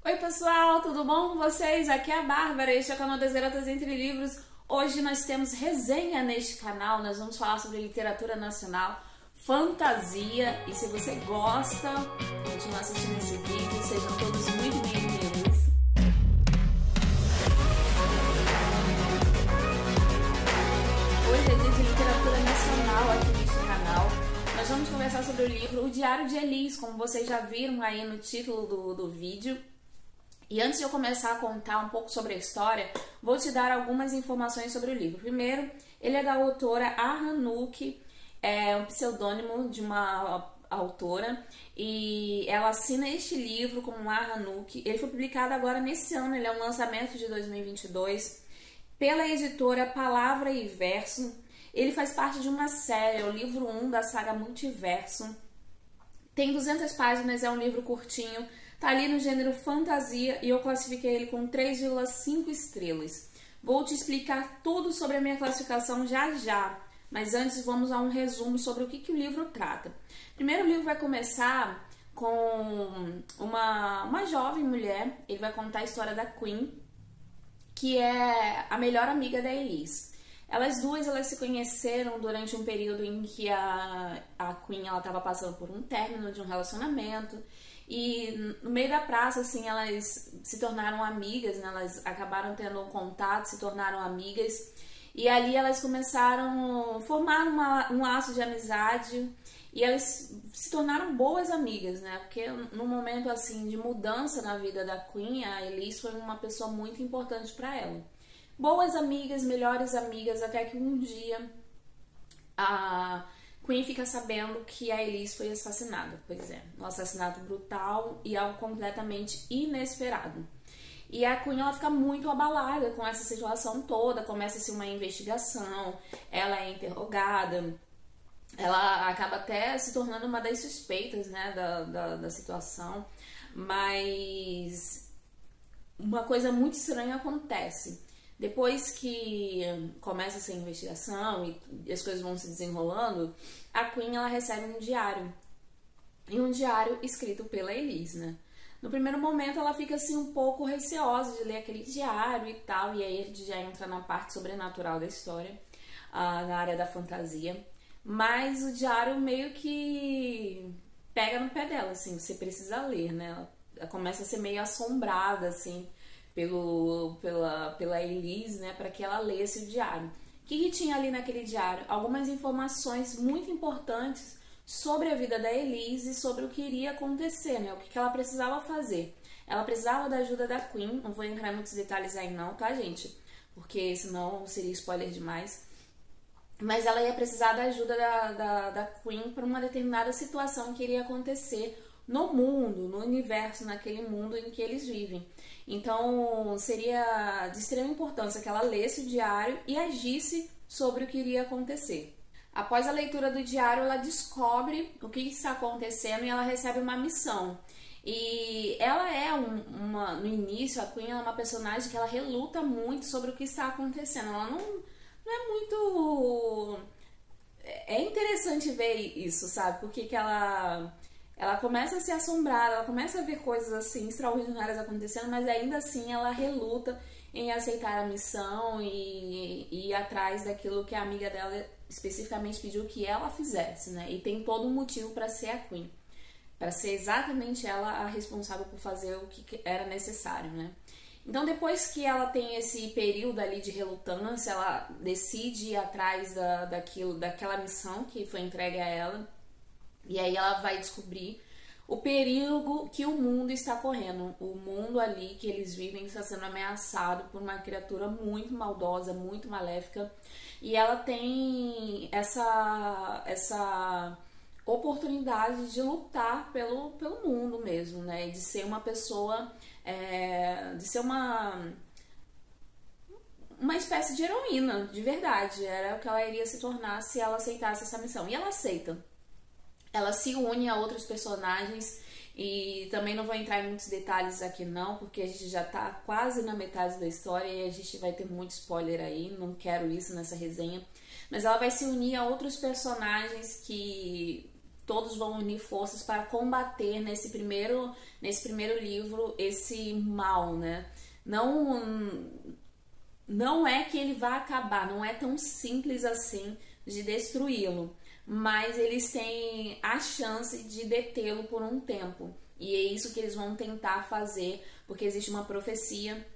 Oi pessoal, tudo bom com vocês? Aqui é a Bárbara, este é o canal das Garotas Entre Livros. Hoje nós temos resenha neste canal, nós vamos falar sobre literatura nacional, fantasia, e se você gosta, continue assistindo esse vídeo, sejam todos muito bem-vindos. Hoje é dia de literatura nacional aqui neste canal. Nós vamos conversar sobre o livro O Diário de Elis, como vocês já viram aí no título do vídeo. E antes de eu começar a contar um pouco sobre a história, vou te dar algumas informações sobre o livro. Primeiro, ele é da autora Arranuque, é um pseudônimo de uma autora, e ela assina este livro como Arranuque. Ele foi publicado agora nesse ano, ele é um lançamento de 2022, pela editora Palavra e Verso. Ele faz parte de uma série, é o livro 1 da saga Multiverso. Tem 200 páginas, é um livro curtinho. Tá ali no gênero fantasia e eu classifiquei ele com 3,5 estrelas. Vou te explicar tudo sobre a minha classificação já já, mas antes vamos a um resumo sobre o que o livro trata. Primeiro, o livro vai começar com uma jovem mulher. Ele vai contar a história da Queen, que é a melhor amiga da Elis. Elas duas se conheceram durante um período em que a Queen estava passando por um término de um relacionamento. E no meio da praça, assim, elas se tornaram amigas, né? Elas acabaram tendo um contato, se tornaram amigas. E ali elas começaram a formar um laço de amizade. E elas se tornaram boas amigas, né? Porque num momento, assim, de mudança na vida da Queen, a Elis foi uma pessoa muito importante para ela. Boas amigas, melhores amigas, até que um dia a Queen fica sabendo que a Elis foi assassinada. Pois é, um assassinato brutal e algo completamente inesperado. E a Queen, ela fica muito abalada com essa situação toda, começa-se uma investigação, ela é interrogada, ela acaba até se tornando uma das suspeitas, né, da situação, mas uma coisa muito estranha acontece. Depois que começa essa investigação e as coisas vão se desenrolando, a Queen, ela recebe um diário. E um diário escrito pela Elis, né? No primeiro momento ela fica assim um pouco receosa de ler aquele diário e tal, e aí a gente já entra na parte sobrenatural da história, na área da fantasia. Mas o diário meio que pega no pé dela, assim, você precisa ler, né? Ela começa a ser meio assombrada, assim, pela Elis, né, para que ela lesse o diário. O que tinha ali naquele diário? Algumas informações muito importantes sobre a vida da Elis e sobre o que iria acontecer, né, o que ela precisava fazer. Ela precisava da ajuda da Queen, não vou entrar em muitos detalhes aí não, tá, gente? Porque senão seria spoiler demais. Mas ela ia precisar da ajuda da Queen para uma determinada situação que iria acontecer no mundo, no universo, naquele mundo em que eles vivem. Então, seria de extrema importância que ela lesse o diário e agisse sobre o que iria acontecer. Após a leitura do diário, ela descobre o que está acontecendo e ela recebe uma missão. E ela é no início, a Queen é uma personagem que ela reluta muito sobre o que está acontecendo. Ela não é muito... É interessante ver isso, sabe? Porque que ela começa a se assombrar, ela começa a ver coisas assim extraordinárias acontecendo, mas ainda assim ela reluta em aceitar a missão e ir atrás daquilo que a amiga dela especificamente pediu que ela fizesse, né? E tem todo um motivo para ser a Queen, para ser exatamente ela a responsável por fazer o que era necessário, né? Então, depois que ela tem esse período ali de relutância, ela decide ir atrás daquela missão que foi entregue a ela. E aí ela vai descobrir o perigo que o mundo está correndo. O mundo ali que eles vivem está sendo ameaçado por uma criatura muito maldosa, muito maléfica. E ela tem essa oportunidade de lutar pelo mundo mesmo, né? De ser uma pessoa, de ser uma espécie de heroína, de verdade. Era o que ela iria se tornar se ela aceitasse essa missão. E ela aceita. Ela se une a outros personagens e também não vou entrar em muitos detalhes aqui não, porque a gente já tá quase na metade da história e a gente vai ter muito spoiler aí, não quero isso nessa resenha. Mas ela vai se unir a outros personagens que todos vão unir forças para combater nesse primeiro livro esse mal, né? Não é que ele vai acabar, não é tão simples assim de destruí-lo, mas eles têm a chance de detê-lo por um tempo. E é isso que eles vão tentar fazer, porque existe uma profecia,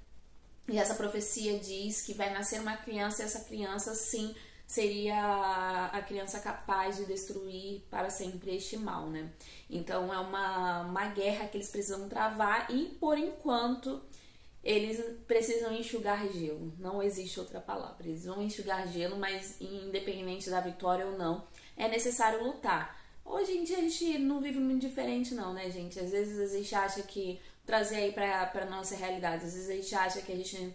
e essa profecia diz que vai nascer uma criança, e essa criança, sim, seria a criança capaz de destruir para sempre este mal, né? Então é uma guerra que eles precisam travar, e por enquanto eles precisam enxugar gelo. Não existe outra palavra. Eles vão enxugar gelo, mas independente da vitória ou não, é necessário lutar. Hoje em dia a gente não vive muito diferente não, né, gente? Às vezes a gente acha que, trazer aí pra nossa realidade, às vezes a gente acha que a gente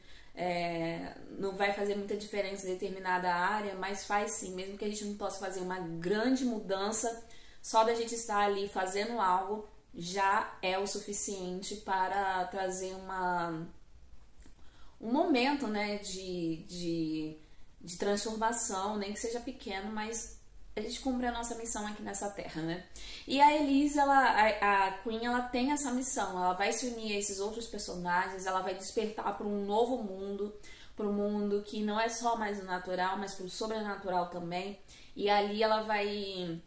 não vai fazer muita diferença em determinada área, mas faz sim, mesmo que a gente não possa fazer uma grande mudança, só da gente estar ali fazendo algo já é o suficiente para trazer um momento, né, de transformação, nem que seja pequeno, mas a gente cumpre a nossa missão aqui nessa terra, né? E a Elise, a Queen, ela tem essa missão, ela vai se unir a esses outros personagens, ela vai despertar para um novo mundo, para um mundo que não é só mais o natural, mas para o sobrenatural também. E ali ela vai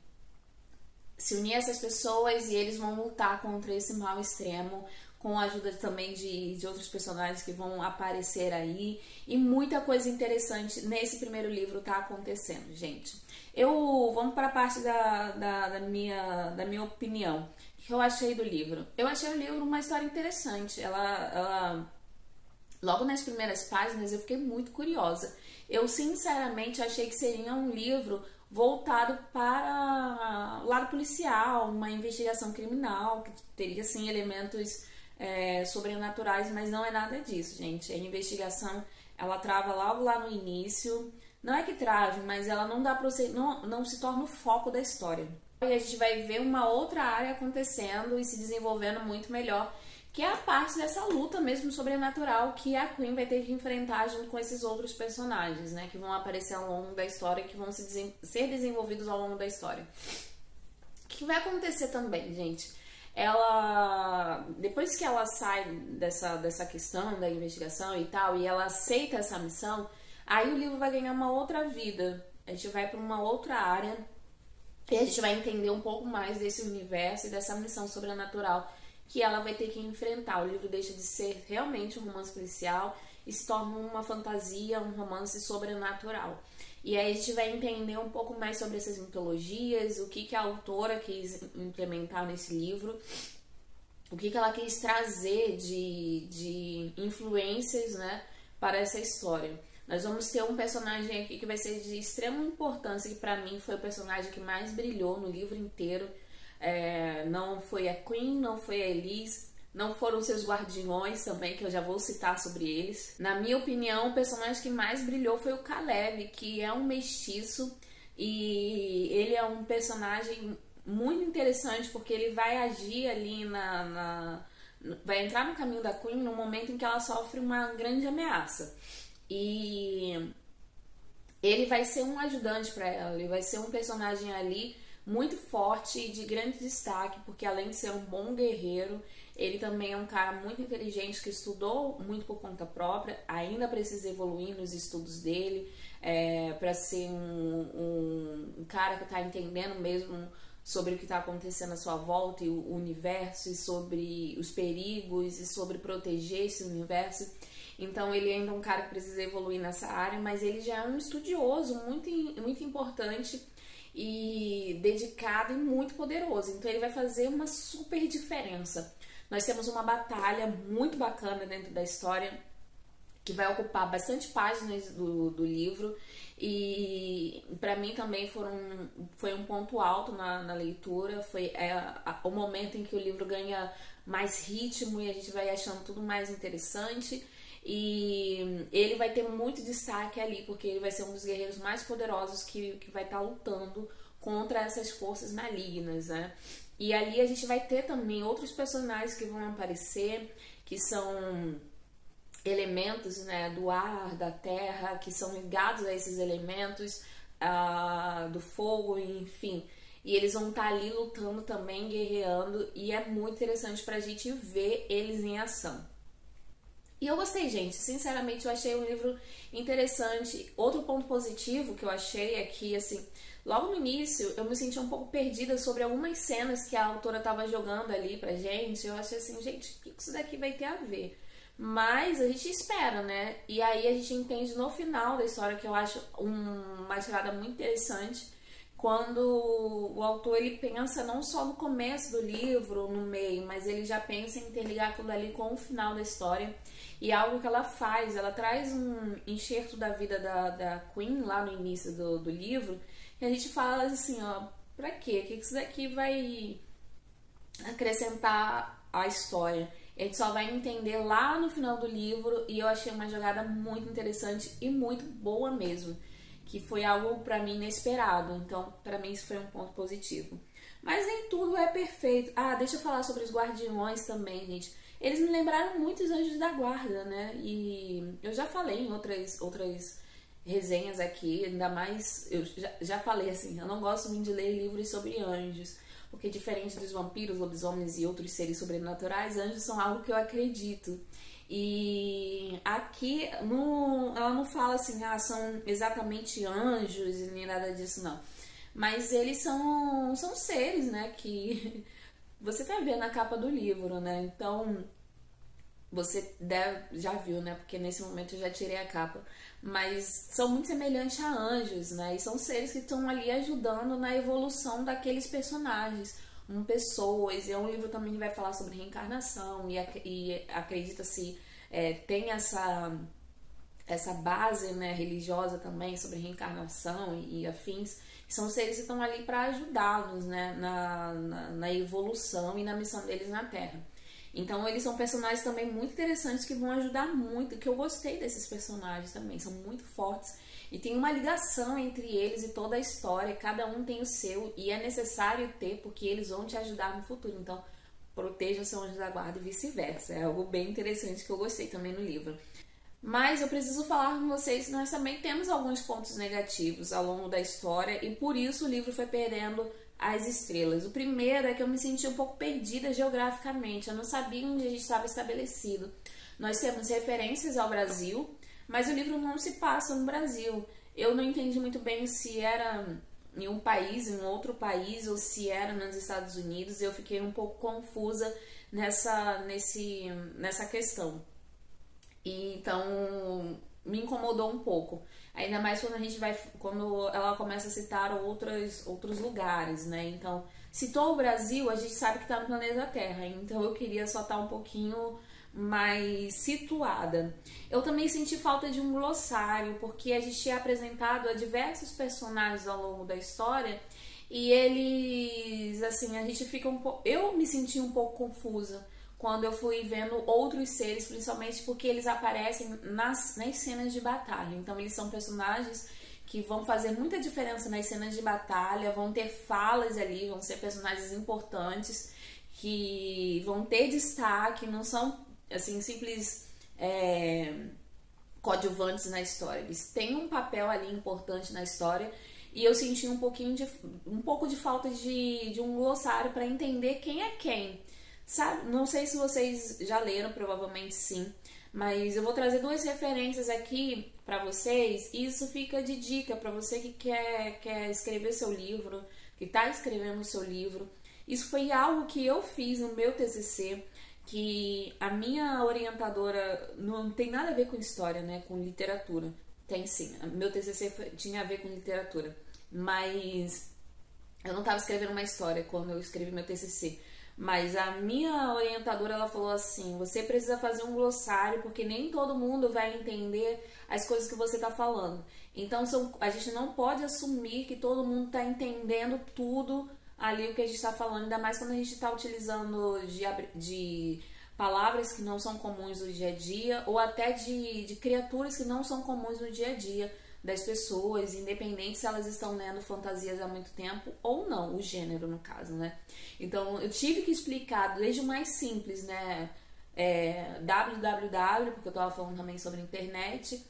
se unir a essas pessoas e eles vão lutar contra esse mal extremo, com a ajuda também de outros personagens que vão aparecer aí. E muita coisa interessante nesse primeiro livro tá acontecendo, gente. Vamos para a parte da minha opinião. O que eu achei do livro? Eu achei o livro uma história interessante. Logo nas primeiras páginas eu fiquei muito curiosa. Eu sinceramente achei que seria um livro voltado para o lado policial, uma investigação criminal, que teria sim elementos sobrenaturais, mas não é nada disso, gente. A investigação, ela trava logo lá no início. Não é que trave, mas ela não se torna o foco da história. E a gente vai ver uma outra área acontecendo e se desenvolvendo muito melhor, que é a parte dessa luta mesmo sobrenatural que a Queen vai ter que enfrentar junto com esses outros personagens, né? Que vão aparecer ao longo da história, que vão ser desenvolvidos ao longo da história. O que vai acontecer também, gente? Depois que ela sai dessa questão da investigação e tal, e ela aceita essa missão, aí o livro vai ganhar uma outra vida. A gente vai para uma outra área e a gente vai entender um pouco mais desse universo e dessa missão sobrenatural que ela vai ter que enfrentar. O livro deixa de ser realmente um romance policial e se torna uma fantasia, um romance sobrenatural. E aí a gente vai entender um pouco mais sobre essas mitologias, o que a autora quis implementar nesse livro, o que ela quis trazer de influências, né, para essa história. Nós vamos ter um personagem aqui que vai ser de extrema importância, que pra mim foi o personagem que mais brilhou no livro inteiro. Não foi a Queen, não foi a Elise, não foram seus guardiões também, que eu já vou citar sobre eles. Na minha opinião, o personagem que mais brilhou foi o Caleb, que é um mestiço, e ele é um personagem muito interessante, porque ele vai agir ali vai entrar no caminho da Queen no momento em que ela sofre uma grande ameaça. E ele vai ser um ajudante para ela, ele vai ser um personagem ali muito forte e de grande destaque, porque além de ser um bom guerreiro, ele também é um cara muito inteligente que estudou muito por conta própria, ainda precisa evoluir nos estudos dele, para ser um cara que está entendendo mesmo sobre o que está acontecendo à sua volta e o universo, e sobre os perigos, e sobre proteger esse universo. Então ele ainda é um cara que precisa evoluir nessa área, mas ele já é um estudioso muito, muito importante e dedicado e muito poderoso. Então ele vai fazer uma super diferença. Nós temos uma batalha muito bacana dentro da história, que vai ocupar bastante páginas do livro, e para mim também foi um ponto alto na leitura. Foi o momento em que o livro ganha mais ritmo e a gente vai achando tudo mais interessante. E ele vai ter muito destaque ali, porque ele vai ser um dos guerreiros mais poderosos que vai estar lutando contra essas forças malignas, né? E ali a gente vai ter também outros personagens que vão aparecer, que são elementos, né, do ar, da terra, que são ligados a esses elementos, do fogo, enfim. e eles vão estar ali lutando também, guerreando, e é muito interessante pra gente ver eles em ação. E eu gostei, gente. Sinceramente, eu achei um livro interessante. Outro ponto positivo que eu achei é que, assim, logo no início eu me senti um pouco perdida sobre algumas cenas que a autora estava jogando ali pra gente. Eu achei assim, gente, o que isso daqui vai ter a ver? Mas a gente espera, né? E aí a gente entende no final da história, que eu acho uma tirada muito interessante, quando o autor ele pensa não só no começo do livro, no meio, mas ele já pensa em interligar aquilo ali com o final da história. E é algo que ela faz, ela traz um enxerto da vida da Queen lá no início do livro, e a gente fala assim, ó, pra quê? O que isso daqui vai acrescentar à história? A gente só vai entender lá no final do livro, e eu achei uma jogada muito interessante e muito boa mesmo, que foi algo pra mim inesperado. Então, pra mim isso foi um ponto positivo. Mas nem tudo é perfeito. Ah, deixa eu falar sobre os guardiões também, gente. Eles me lembraram muito os Anjos da Guarda, né? E eu já falei em outras resenhas aqui, ainda mais, eu já falei assim, eu não gosto muito de ler livros sobre anjos, porque diferente dos vampiros, lobisomens e outros seres sobrenaturais, anjos são algo que eu acredito. E aqui ela não fala assim, ah, são exatamente anjos e nem nada disso, não. Mas eles são seres, né, que você tá vendo na capa do livro, né? Então, você já viu, né? Porque nesse momento eu já tirei a capa. Mas são muito semelhantes a anjos, né? E são seres que estão ali ajudando na evolução daqueles personagens, pessoas. E é um livro também que vai falar sobre reencarnação e acredita-se, tem essa base, né, religiosa também sobre reencarnação e afins. São seres que estão ali para ajudá-los, né, na evolução e na missão deles na Terra. Então eles são personagens também muito interessantes que vão ajudar muito, que eu gostei desses personagens também, são muito fortes e tem uma ligação entre eles e toda a história, cada um tem o seu e é necessário ter, porque eles vão te ajudar no futuro. Então proteja seu anjo da guarda e vice-versa, é algo bem interessante que eu gostei também no livro. Mas eu preciso falar com vocês que nós também temos alguns pontos negativos ao longo da história e por isso o livro foi perdendo as estrelas. O primeiro é que eu me senti um pouco perdida geograficamente, eu não sabia onde a gente estava estabelecido. Nós temos referências ao Brasil, mas o livro não se passa no Brasil. Eu não entendi muito bem se era em um país, em outro país, ou se era nos Estados Unidos. Eu fiquei um pouco confusa nessa questão. E então me incomodou um pouco. Ainda mais quando ela começa a citar outros lugares, né? Então, citou o Brasil, a gente sabe que está no planeta Terra. Então eu queria só estar um pouquinho mais situada. Eu também senti falta de um glossário, porque a gente é apresentado a diversos personagens ao longo da história e eles, assim, a gente fica um pouco... Eu me senti um pouco confusa quando eu fui vendo outros seres, principalmente porque eles aparecem nas cenas de batalha. Então eles são personagens que vão fazer muita diferença nas cenas de batalha, vão ter falas ali, vão ser personagens importantes, que vão ter destaque, não são assim simples coadjuvantes na história. Eles têm um papel ali importante na história e eu senti um pouco de falta de um glossário para entender quem é quem. Sabe? Não sei se vocês já leram, provavelmente sim, mas eu vou trazer duas referências aqui para vocês e isso fica de dica para você que quer escrever seu livro, que está escrevendo o seu livro. Isso foi algo que eu fiz no meu TCC, que a minha orientadora não tem nada a ver com história, né, com literatura. Tem sim, meu TCC tinha a ver com literatura, mas eu não estava escrevendo uma história quando eu escrevi meu TCC. Mas a minha orientadora, ela falou assim, você precisa fazer um glossário, porque nem todo mundo vai entender as coisas que você está falando. Então a gente não pode assumir que todo mundo está entendendo tudo ali o que a gente está falando, ainda mais quando a gente está utilizando de palavras que não são comuns no dia a dia, ou até de criaturas que não são comuns no dia a dia das pessoas, independente se elas estão lendo fantasias há muito tempo ou não, o gênero no caso, né? Então eu tive que explicar desde o mais simples, né? www, porque eu estava falando também sobre internet,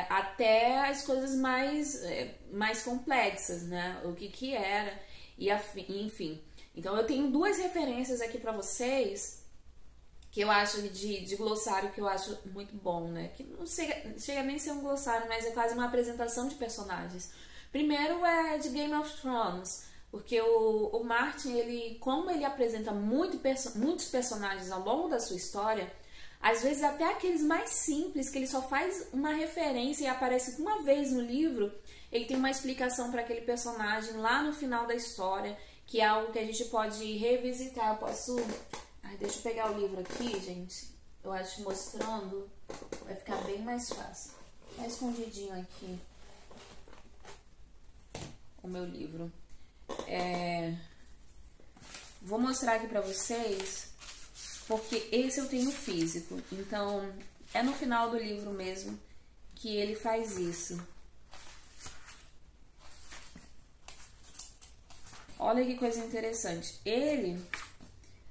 até as coisas mais complexas, né? O que era. enfim. Então eu tenho duas referências aqui pra vocês que eu acho de glossário que eu acho muito bom, né? Que não chega nem a ser um glossário, mas é quase uma apresentação de personagens. Primeiro é de Game of Thrones, porque o Martin, como ele apresenta muitos personagens ao longo da sua história, às vezes até aqueles mais simples, que ele só faz uma referência e aparece uma vez no livro, ele tem uma explicação para aquele personagem lá no final da história, que é algo que a gente pode revisitar. Eu posso... Ai, deixa eu pegar o livro aqui, gente. Eu acho que mostrando vai ficar bem mais fácil. Tá escondidinho aqui o meu livro. Vou mostrar aqui pra vocês, porque esse eu tenho físico. Então, é no final do livro mesmo que ele faz isso. Olha que coisa interessante. Ele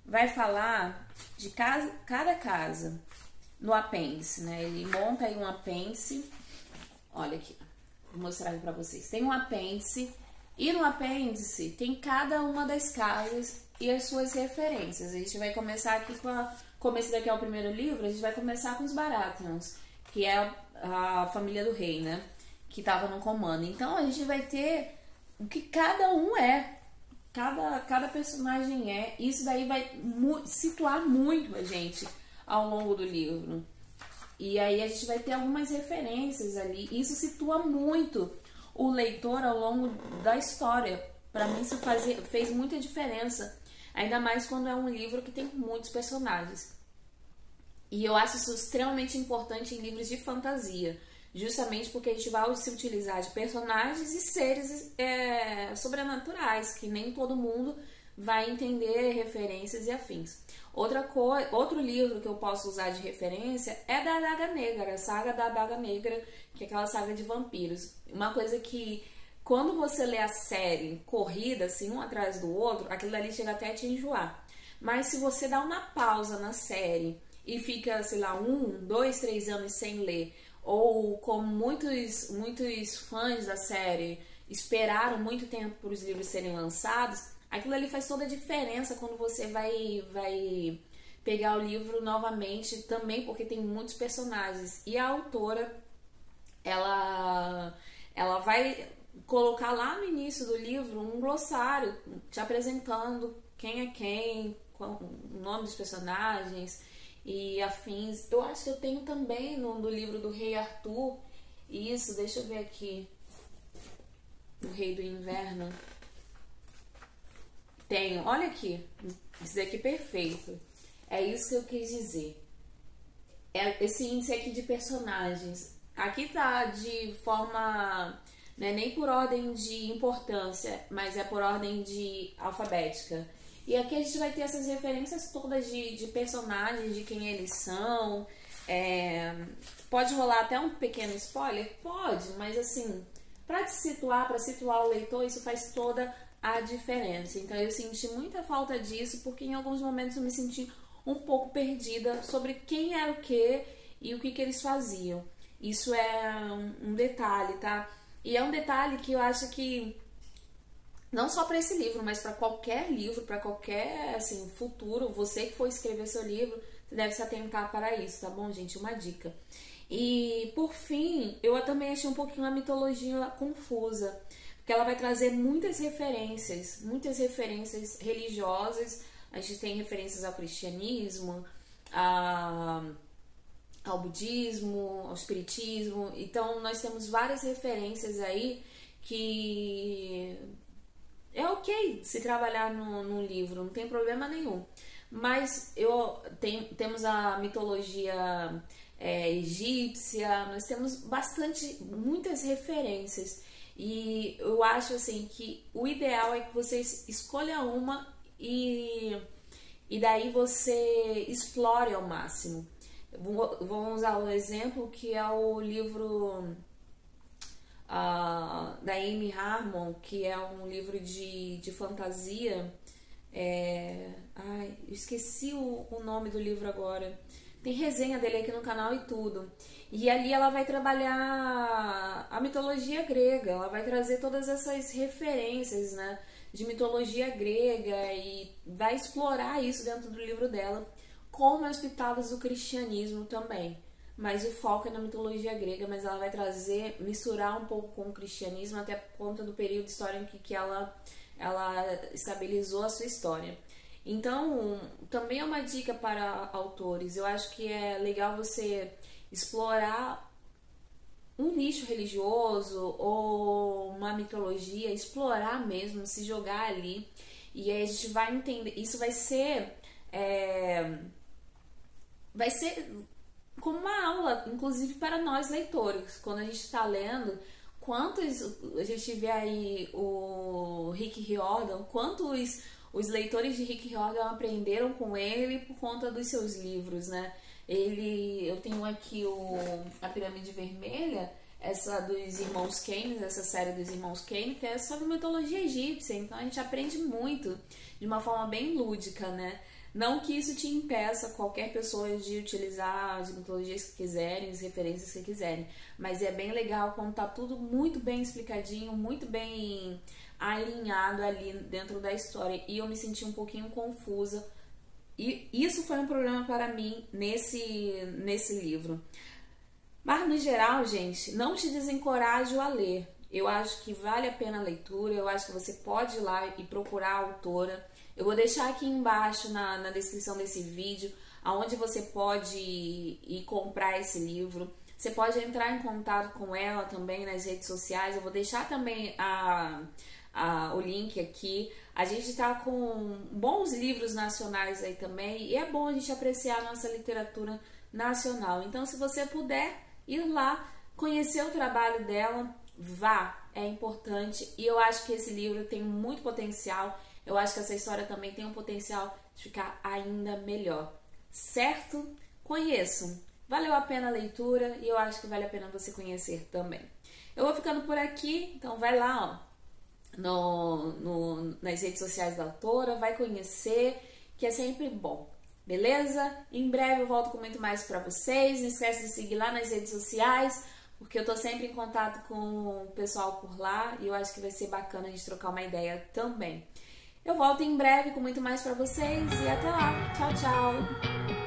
vai falar de cada casa no apêndice, né? Ele monta aí um apêndice. Olha aqui, vou mostrar aqui pra vocês. Tem um apêndice e no apêndice tem cada uma das casas e as suas referências. A gente vai começar aqui como esse daqui é o primeiro livro, a gente vai começar com os Baratheons, que é a família do rei, né? Que tava no comando. Então a gente vai ter o que cada um é. Cada personagem é. Isso daí vai situar muito a gente ao longo do livro. E aí a gente vai ter algumas referências ali. Isso situa muito o leitor ao longo da história. Para mim isso fez muita diferença. Ainda mais quando é um livro que tem muitos personagens. E eu acho isso extremamente importante em livros de fantasia. Justamente porque a gente vai se utilizar de personagens e seres sobrenaturais, que nem todo mundo vai entender referências e afins. Outro livro que eu posso usar de referência é da Adaga Negra, a saga da Adaga Negra, que é aquela saga de vampiros. Uma coisa que, quando você lê a série corrida, assim, um atrás do outro, aquilo ali chega até a te enjoar. Mas se você dá uma pausa na série e fica, sei lá, 1, 2, 3 anos sem ler, ou como muitos fãs da série esperaram muito tempo para os livros serem lançados, aquilo ali faz toda a diferença quando você vai pegar o livro novamente, também porque tem muitos personagens. E a autora, ela vai colocar lá no início do livro um glossário te apresentando quem é quem, o nome dos personagens e afins. Eu acho que eu tenho também no livro do Rei Arthur isso, deixa eu ver aqui, o Rei do Inverno. Tenho, olha aqui, esse daqui é perfeito. É isso que eu quis dizer. Esse índice aqui de personagens. Aqui tá de forma, não é nem por ordem de importância, mas é por ordem de alfabética. E aqui a gente vai ter essas referências todas de personagens, de quem eles são. Pode rolar até um pequeno spoiler? Pode, mas assim, para situar o leitor, isso faz toda a diferença. Então eu senti muita falta disso, porque em alguns momentos eu me senti um pouco perdida sobre quem era o que e o que eles faziam. Isso é um detalhe, tá? E é um detalhe que eu acho que não só para esse livro, mas para qualquer livro, para qualquer assim, futuro, você que for escrever seu livro, você deve se atentar para isso, tá bom, gente? Uma dica. E por fim, eu também achei um pouquinho a mitologia confusa, porque ela vai trazer muitas referências religiosas. A gente tem referências ao cristianismo, ao budismo, ao espiritismo. Então nós temos várias referências aí que é ok se trabalhar no livro, não tem problema nenhum. Mas temos a mitologia egípcia, nós temos muitas referências. E eu acho assim que o ideal é que você escolha uma e daí você explore ao máximo. Vou usar um exemplo que é o livro da Amy Harmon, que é um livro de fantasia. Esqueci o nome do livro agora. Tem resenha dele aqui no canal e tudo. E ali ela vai trabalhar a mitologia grega, ela vai trazer todas essas referências, né? de mitologia grega e vai explorar isso dentro do livro dela, como as pitadas do cristianismo também. Mas o foco é na mitologia grega, mas ela vai misturar um pouco com o cristianismo, até por conta do período histórico que ela estabilizou a sua história. Então, também é uma dica para autores. Eu acho que é legal você explorar um nicho religioso ou uma mitologia, explorar mesmo, se jogar ali. E aí a gente vai entender. Isso vai ser como uma aula, inclusive para nós leitores. Quando a gente está lendo, a gente vê aí o Rick Riordan, quantos os leitores de Rick Riordan aprenderam com ele por conta dos seus livros, né? Eu tenho aqui a Pirâmide Vermelha, essa dos Irmãos Keynes, essa série dos Irmãos Keynes, que é sobre mitologia egípcia, então a gente aprende muito de uma forma bem lúdica, né? Não que isso te impeça qualquer pessoa de utilizar as mitologias que quiserem, as referências que quiserem, mas é bem legal quando tá tudo muito bem explicadinho, muito bem alinhado ali dentro da história, e eu me senti um pouquinho confusa, e isso foi um problema para mim nesse livro. Mas no geral, gente, não te desencorajo a ler. Eu acho que vale a pena a leitura, eu acho que você pode ir lá e procurar a autora. Eu vou deixar aqui embaixo na descrição desse vídeo aonde você pode ir comprar esse livro. Você pode entrar em contato com ela também nas redes sociais. Eu vou deixar também o link aqui. A gente está com bons livros nacionais aí também, e é bom a gente apreciar a nossa literatura nacional. Então, se você puder ir lá, conhecer o trabalho dela, vá, é importante. E eu acho que esse livro tem muito potencial. Eu acho que essa história também tem um potencial de ficar ainda melhor, certo? Conheçam. Valeu a pena a leitura e eu acho que vale a pena você conhecer também. Eu vou ficando por aqui, então vai lá, nas redes sociais da autora, vai conhecer, que é sempre bom, beleza? Em breve eu volto com muito mais pra vocês. Não esquece de seguir lá nas redes sociais, porque eu tô sempre em contato com o pessoal por lá e eu acho que vai ser bacana a gente trocar uma ideia também. Eu volto em breve com muito mais pra vocês e até lá. Tchau, tchau!